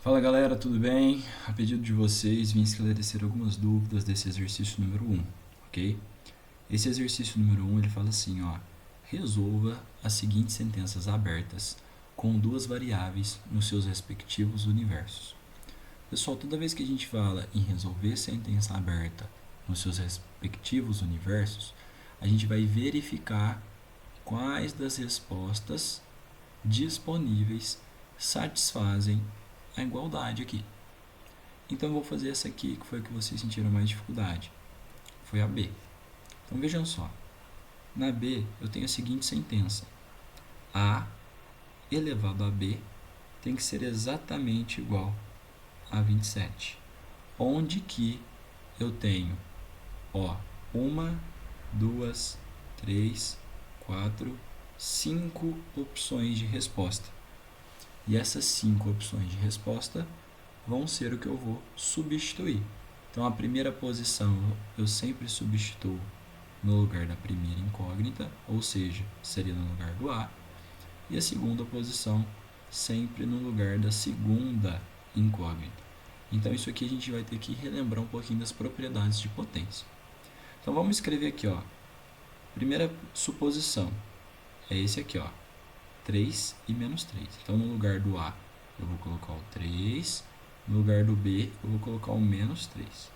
Fala galera, tudo bem? A pedido de vocês, vim esclarecer algumas dúvidas desse exercício número 1, ok? Esse exercício número 1 ele fala assim, ó: resolva as seguintes sentenças abertas com duas variáveis nos seus respectivos universos. Pessoal, toda vez que a gente fala em resolver sentença aberta nos seus respectivos universos, a gente vai verificar quais das respostas disponíveis satisfazem a igualdade aqui. Então eu vou fazer essa aqui, que foi a que vocês sentiram mais dificuldade. Foi a B. Então vejam só. Na B eu tenho a seguinte sentença: A elevado a B tem que ser exatamente igual a 27. Onde que eu tenho, uma, duas, três, quatro, 5 opções de resposta. E essas 5 opções de resposta vão ser o que eu vou substituir. Então, a primeira posição eu sempre substituo no lugar da primeira incógnita, ou seja, seria no lugar do A. E a segunda posição sempre no lugar da segunda incógnita. Então, isso aqui a gente vai ter que relembrar um pouquinho das propriedades de potência. Então, vamos escrever aqui, primeira suposição é esse aqui, 3 e menos 3. Então, no lugar do A, eu vou colocar o 3. No lugar do B, eu vou colocar o menos 3.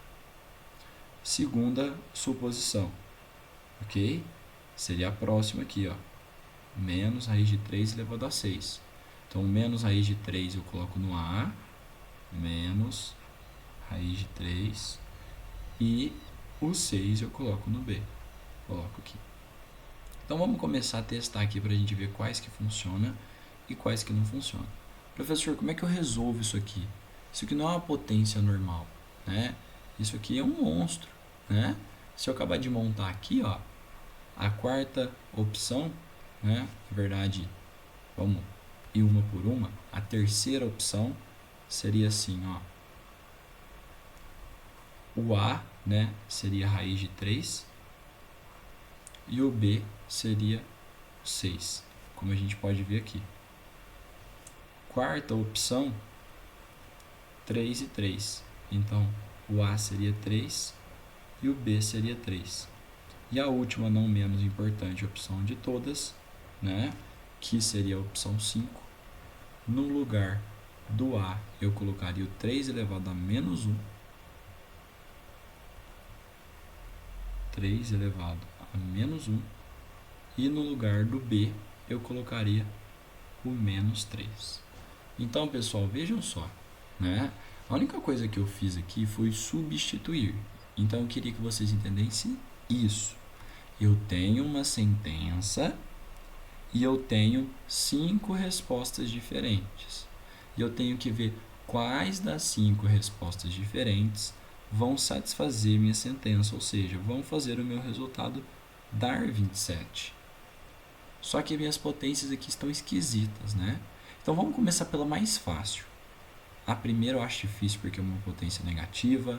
Segunda suposição, ok? Seria a próxima aqui, menos raiz de 3 elevado a 6. Então, menos raiz de 3 eu coloco no A, menos raiz de 3, e o 6 eu coloco no B. Coloco aqui. Então, vamos começar a testar aqui para a gente ver quais que funcionam e quais que não funcionam. Professor, como é que eu resolvo isso aqui? Isso aqui não é uma potência normal, né? Isso aqui é um monstro, né? Se eu acabar de montar aqui, a quarta opção, né? Na verdade, vamos ir uma por uma. A terceira opção seria assim, o A, né, seria a raiz de 3 e o B seria 6, como a gente pode ver aqui. Quarta opção, 3 e 3. Então, o A seria 3 e o B seria 3. E a última, não menos importante, opção de todas, né, que seria a opção 5. No lugar do A, eu colocaria o 3 elevado a menos 1. 3 elevado a menos 1. E no lugar do B, eu colocaria o menos 3. Então, pessoal, vejam só, né? A única coisa que eu fiz aqui foi substituir. Então, eu queria que vocês entendessem isso. Eu tenho uma sentença e eu tenho 5 respostas diferentes. E eu tenho que ver quais das 5 respostas diferentes vão satisfazer minha sentença, ou seja, vão fazer o meu resultado dar 27. Só que minhas potências aqui estão esquisitas, né? Então, vamos começar pela mais fácil. A primeira eu acho difícil porque é uma potência negativa.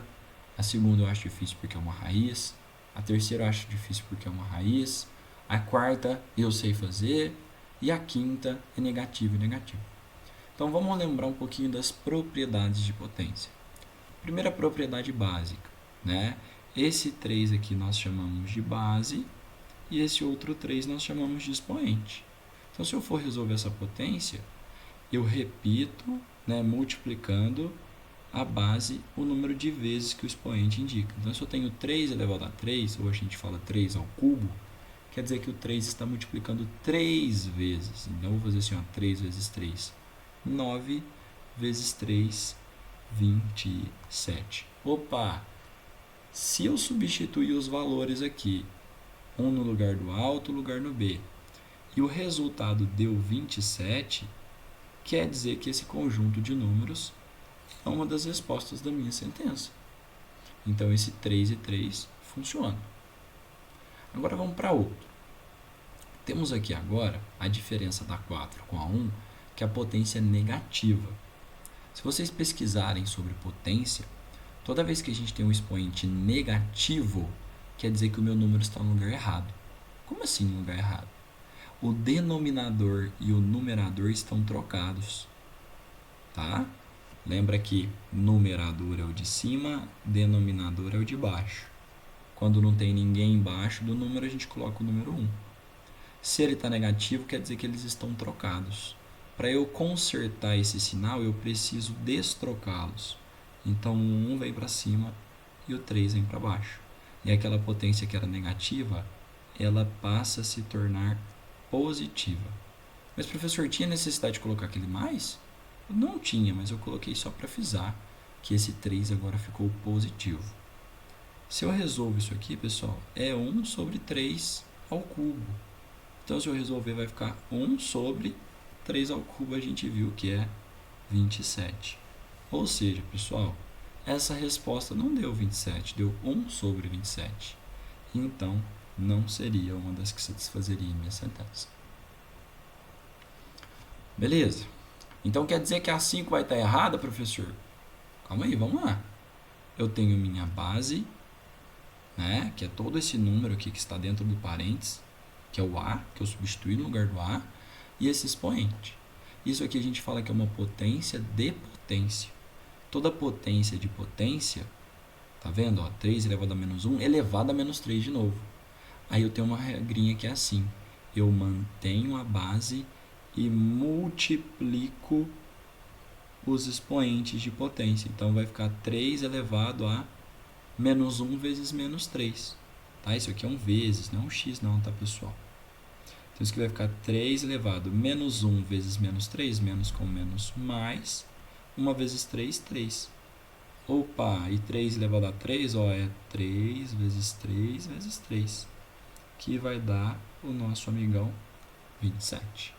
A segunda eu acho difícil porque é uma raiz. A terceira eu acho difícil porque é uma raiz. A quarta eu sei fazer. E a quinta é negativo e negativo. Então vamos lembrar um pouquinho das propriedades de potência. Primeira propriedade básica, né? Esse 3 aqui nós chamamos de base e esse outro 3 nós chamamos de expoente. Então, se eu for resolver essa potência, eu repito, né, multiplicando a base o número de vezes que o expoente indica. Então, se eu tenho 3 elevado a 3, ou a gente fala 3 ao cubo, quer dizer que o 3 está multiplicando 3 vezes. Então, eu vou fazer assim, 3 vezes 3, 9 vezes 3, 27. Opa! Se eu substituir os valores aqui, um no lugar do A, outro lugar no B, e o resultado deu 27, quer dizer que esse conjunto de números é uma das respostas da minha sentença. Então, esse 3 e 3 funciona. Agora, vamos para outro. Temos aqui agora a diferença da 4 com a 1, que é a potência negativa. Se vocês pesquisarem sobre potência, toda vez que a gente tem um expoente negativo, quer dizer que o meu número está no lugar errado. Como assim no lugar errado? O denominador e o numerador estão trocados, tá? Lembra que numerador é o de cima, denominador é o de baixo. Quando não tem ninguém embaixo do número, a gente coloca o número 1. Se ele está negativo, quer dizer que eles estão trocados. Para eu consertar esse sinal, eu preciso destrocá-los. Então, o 1 vem para cima e o 3 vem para baixo. E aquela potência que era negativa, ela passa a se tornar positiva. Mas, professor, tinha necessidade de colocar aquele mais? Não tinha, mas eu coloquei só para avisar que esse 3 agora ficou positivo. Se eu resolvo isso aqui, pessoal, é 1 sobre 3 ao cubo. Então, se eu resolver, vai ficar 1 sobre 3 ao cubo, a gente viu que é 27. Ou seja, pessoal, essa resposta não deu 27, deu 1 sobre 27. Então, não seria uma das que satisfazeria minha sentença. Beleza. Então, quer dizer que a 5 vai estar errada, professor? Calma aí, vamos lá. Eu tenho minha base, né, que é todo esse número aqui que está dentro do parênteses, que é o A, que eu substituí no lugar do A, e esse expoente. Isso aqui a gente fala que é uma potência de potência. Toda potência de potência, tá vendo? Ó, 3 elevado a menos 1 elevado a menos 3 de novo. Aí eu tenho uma regrinha que é assim. Eu mantenho a base e multiplico os expoentes de potência. Então, vai ficar 3 elevado a menos 1 vezes menos 3. Tá? Isso aqui é um vezes, não é um x não, tá, pessoal? Então, isso aqui vai ficar 3 elevado a menos 1 vezes menos 3, menos com menos mais, 1 vezes 3, 3. Opa, e 3 elevado a 3, ó, é 3 vezes 3 vezes 3, que vai dar o nosso amigão 27.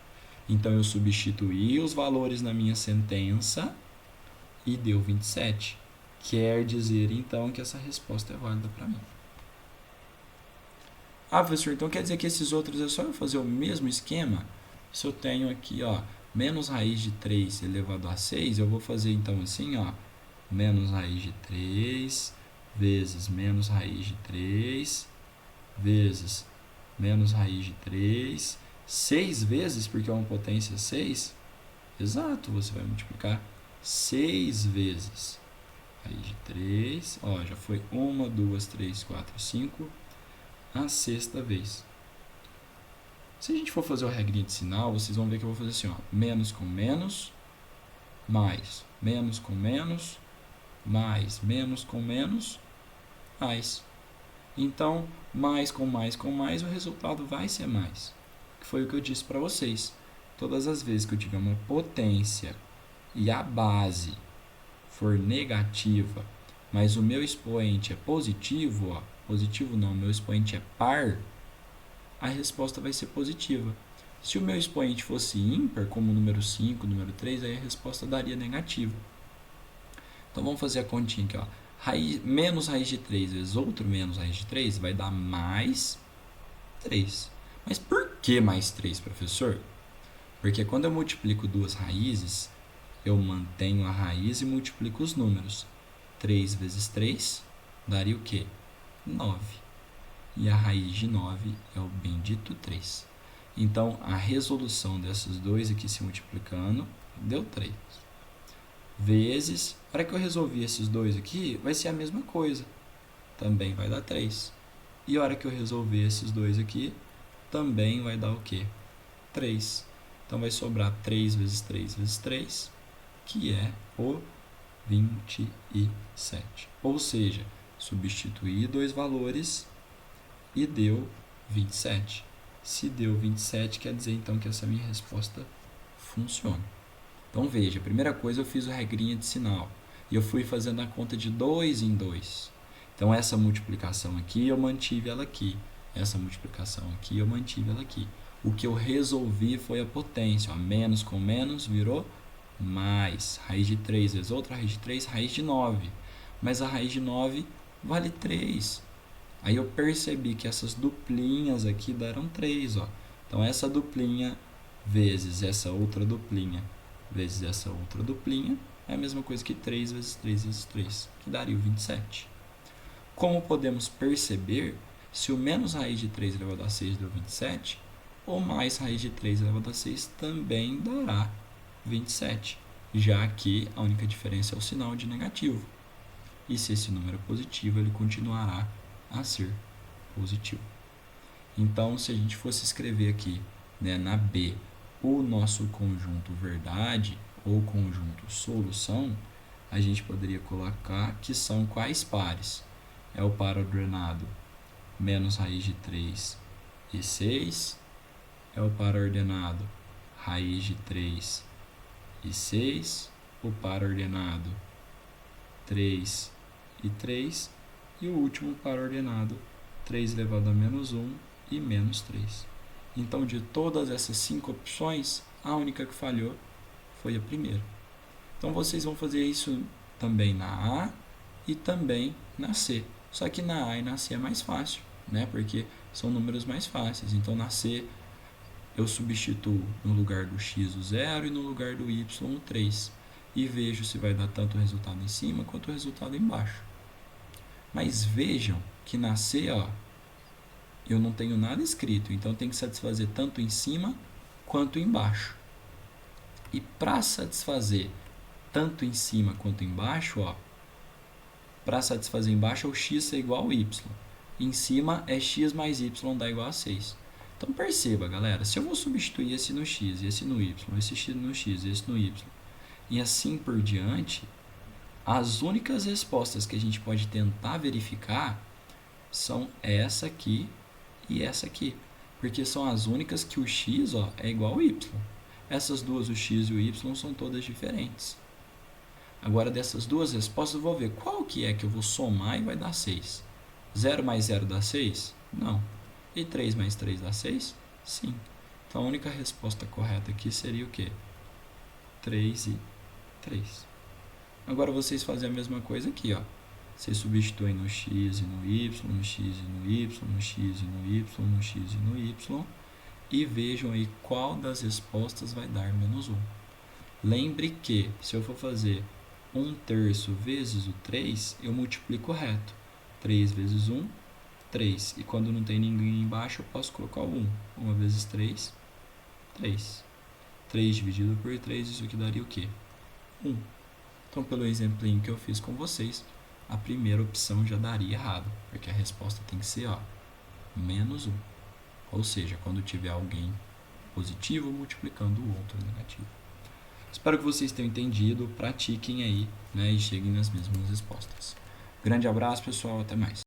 Então, eu substituí os valores na minha sentença e deu 27. Quer dizer, então, que essa resposta é válida para mim. Ah, professor, então quer dizer que esses outros é só eu fazer o mesmo esquema? Se eu tenho aqui, ó, menos raiz de 3 elevado a 6, eu vou fazer então assim, ó, menos raiz de 3 vezes menos raiz de 3 vezes menos raiz de 3, 6 vezes, porque é uma potência 6. Exato, você vai multiplicar 6 vezes raiz de 3, ó, já foi 1, 2, 3, 4, 5, a sexta vez. Se a gente for fazer a regrinha de sinal, vocês vão ver que eu vou fazer assim, ó, menos com menos, mais, menos com menos, mais, menos com menos, mais. Então, mais com mais com mais, o resultado vai ser mais. Que foi o que eu disse para vocês. Todas as vezes que eu tiver uma potência e a base for negativa, mas o meu expoente é positivo, ó, positivo não, meu expoente é par, a resposta vai ser positiva. Se o meu expoente fosse ímpar, como o número 5, número 3, aí a resposta daria negativa. Então, vamos fazer a continha aqui, ó. Menos raiz de 3 vezes outro menos raiz de 3 vai dar mais 3. Mas por que mais 3, professor? Porque quando eu multiplico duas raízes, eu mantenho a raiz e multiplico os números. 3 vezes 3 daria o quê? 9. E a raiz de 9 é o bendito 3. Então, a resolução desses dois aqui se multiplicando deu 3. Vezes, para que eu resolvi esses dois aqui, vai ser a mesma coisa. Também vai dar 3. E a hora que eu resolver esses dois aqui, também vai dar o quê? 3. Então, vai sobrar 3 vezes 3 vezes 3, que é o 27. Ou seja, substituir dois valores e deu 27. Se deu 27, quer dizer então que essa minha resposta funciona. Então veja, a primeira coisa eu fiz a regrinha de sinal e eu fui fazendo a conta de 2 em 2. Então essa multiplicação aqui eu mantive ela aqui, essa multiplicação aqui eu mantive ela aqui. O que eu resolvi foi a potência, ó, menos com menos virou mais, raiz de 3 vezes outra raiz de 3, raiz de 9. Mas a raiz de 9 vale 3. Aí eu percebi que essas duplinhas aqui deram 3, ó. Então essa duplinha vezes essa outra duplinha vezes essa outra duplinha é a mesma coisa que 3 vezes 3 vezes 3, que daria o 27. Como podemos perceber, se o menos raiz de 3 elevado a 6 deu 27, o mais raiz de 3 elevado a 6 também dará 27. já que a única diferença é o sinal de negativo. E se esse número é positivo, ele continuará a ser positivo. Então, se a gente fosse escrever aqui, né, na B, o nosso conjunto verdade ou conjunto solução, a gente poderia colocar que são quais pares? É o par ordenado menos raiz de 3 e 6, é o par ordenado raiz de 3 e 6, o par ordenado 3 e 3, e o último par ordenado 3 elevado a menos 1 e menos 3. Então, de todas essas 5 opções, a única que falhou foi a primeira. Então, vocês vão fazer isso também na A e também na C. Só que na A e na C é mais fácil, né? Porque são números mais fáceis. Então, na C, eu substituo no lugar do x o 0 e no lugar do y o 3. E vejo se vai dar tanto o resultado em cima quanto o resultado embaixo. Mas vejam que na C, ó, eu não tenho nada escrito, então tem que satisfazer tanto em cima quanto embaixo. E para satisfazer tanto em cima quanto embaixo, ó, para satisfazer embaixo é o x ser igual ao y. Em cima é x mais y dá igual a 6. Então perceba, galera, se eu vou substituir esse no x, esse no y, esse x no x, esse no y, e assim por diante, as únicas respostas que a gente pode tentar verificar são essa aqui e essa aqui, porque são as únicas que o x, ó, é igual ao y. Essas duas, o x e o y, são todas diferentes. Agora, dessas duas respostas, eu vou ver qual que é que eu vou somar e vai dar 6. 0 mais 0 dá 6? Não. E 3 mais 3 dá 6? Sim. Então, a única resposta correta aqui seria o quê? 3 e 3. Agora, vocês fazem a mesma coisa aqui, ó. Vocês substituem no x e no y, no x e no y, no x e no y, no x e no y, e vejam aí qual das respostas vai dar menos 1. Lembre que, se eu for fazer 1/3 vezes o 3, eu multiplico reto. 3 vezes 1, 3. E quando não tem ninguém embaixo, eu posso colocar o 1. 1 vezes 3, 3. 3 dividido por 3, isso aqui daria o quê? 1. Então, pelo exemplinho que eu fiz com vocês, a primeira opção já daria errado, porque a resposta tem que ser, ó, menos 1. Ou seja, quando tiver alguém positivo multiplicando o outro negativo. Espero que vocês tenham entendido, pratiquem aí, né, e cheguem nas mesmas respostas. Grande abraço, pessoal, até mais.